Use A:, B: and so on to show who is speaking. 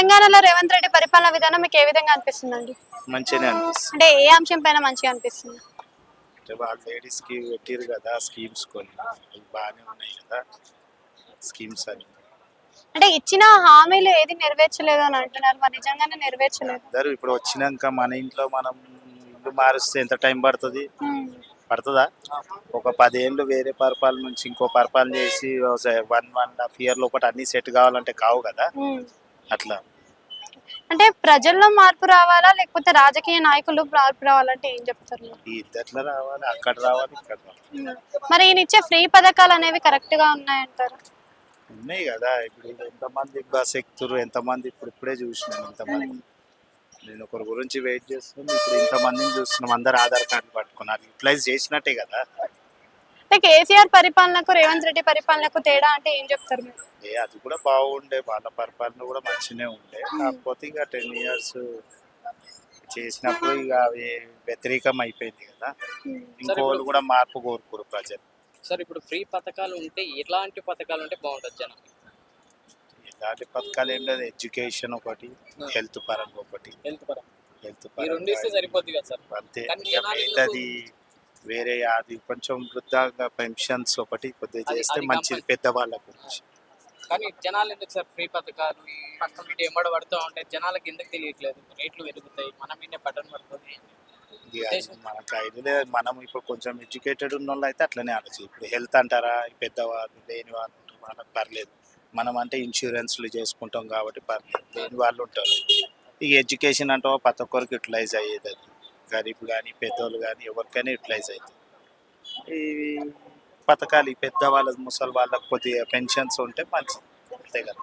A: తెలంగాణలో రేవంత్ రెడ్డి పరిపాలన విధానం మీకు ఏ విధంగా అనిపిస్తుందండి?
B: మంచిగానే అనిపిస్తుంది.
A: అంటే ఏ అంశం పైన మంచిగా అనిపిస్తుంది?
B: అంటే వాళ్ళు లేడీస్కి పెట్టిరు కదా స్కీమ్స్ కొన్ని అవి బాగానే ఉన్నాయి కదా స్కీమ్స్ అని.
A: అంటే ఇచ్చిన హామీలు ఏది నెరవేర్చలేదు అని అంటున్నారు, మరి నిజంగానే నెరవేర్చలేదు.
B: అందరూ ఇప్పుడు వచ్చినాక మన ఇంట్లో మనం ఇల్లు మారుస్తే ఎంత టైం పడుతుంది?
A: ఉమ్,
B: పడుతుందా? ఒక 10 ఏళ్ళు వేరే పరిపాలన నుంచి ఇంకో పరిపాలన చేసి 1.5 year లోపల అన్నీ సెట్ కావాలంటే కావు కదా
A: ఉమ్.
B: అట్లా.
A: అంటే ప్రజల్లో మార్పు రావాలా లేకపోతే రాజకీయ నాయకులు మార్పు రావాలంటే ఏం చెప్తారు మీరు?
B: ఈ ఇద్దట్లో రావాలి, అక్కడ రావాలి, ఇక్కడ రావాలి.
A: ఉమ్. మరి ఈయన ఇచ్చే ఫ్రీ పథకాలు అనేవి కరెక్ట్ గా ఉన్నాయంటారు?
B: ఉన్నాయి కదా ఇప్పుడు ఎంతమంది బస్ ఎక్కుతారు, ఎంతమంది ఇప్పుడే చూసినాను ఎంతమంది. నేను ఒకరి గురించి వెయిట్ చేస్తున్నాను, ఇప్పుడు ఇంతమందిని చూస్తున్నాం, అందరు ఆధార్ కార్డు పట్టుకున్నారు, యూటిలైజ్ చేసినట్టే కదా.
A: అంటే కేసీఆర్ పరిపాలనకు రేవంత్ రెడ్డి పరిపాలనకు తేడా అంటే ఏం చెప్తారు మీరు?
B: అది కూడా బాగుండే, వాళ్ళ పరిపాలన కూడా మంచిగానే ఉండే. కాకపోతే ఇక 10 years చేసినప్పుడు ఇక అవి వ్యతిరేకం అయిపోయింది కదా. ఇంకోళ్ళు కూడా మార్పు కోరుకోరు ప్రజలు.
C: సార్ ఇప్పుడు ఫ్రీ పథకాలు ఉంటే ఎలాంటి పథకాలు ఉంటే బాగుంటుంది జనం?
B: ఇలాంటి పథకాలు ఏం లేదు, ఎడ్యుకేషన్ ఒకటి, హెల్త్ పరంగా ఒకటి. హెల్త్
C: ఈ రెండు ఇస్తే సరిపోద్ది కదా సార్.
B: అంతే.
C: కానీ జనాలు
B: మిగతాది వేరే అది కొంచెం వృద్ధాగా పెన్షన్స్ ఒకటి కొద్దిగా చేస్తే మంచిది పెద్దవాళ్ళ గురించి.
C: కానీ జనాలు ఎందుకు సార్ ఫ్రీ పథకాలు ఈ వీటి ఎంబడి పడుతూ ఉంటాయి, జనాలకు ఎందుకు తెలియట్లేదు? రేట్లు పెరుగుతాయి, మన మీదే బటన్ పడుతుంది.
B: ఇక అది మనకు ఐడియా లేదు. మనం ఇప్పుడు కొంచెం ఎడ్యుకేటెడ్ ఉన్న వాళ్ళు అయితే అట్లనే ఆలోచి. ఇప్పుడు హెల్త్ అంటారా, ఈ పెద్దవాళ్ళు లేని వాళ్ళు ఉంటారు, వాళ్ళకి పర్లేదు. మనం అంటే ఇన్సూరెన్స్లు చేసుకుంటాం కాబట్టి పర్లేదు, లేని వాళ్ళు ఉంటారు. ఇక ఎడ్యుకేషన్ అంటే ప్రతి ఒక్కరికి యూటిలైజ్ అయ్యేది, అది గరీబ్ కానీ పెద్దోళ్ళు కానీ ఎవరికైనా యూటిలైజ్ అవుతుంది. ఈ పథకాలు ఈ పెద్దవాళ్ళ ముసలి వాళ్ళకి కొద్దిగా పెన్షన్స్ ఉంటే మంచిది, అంతే కదా.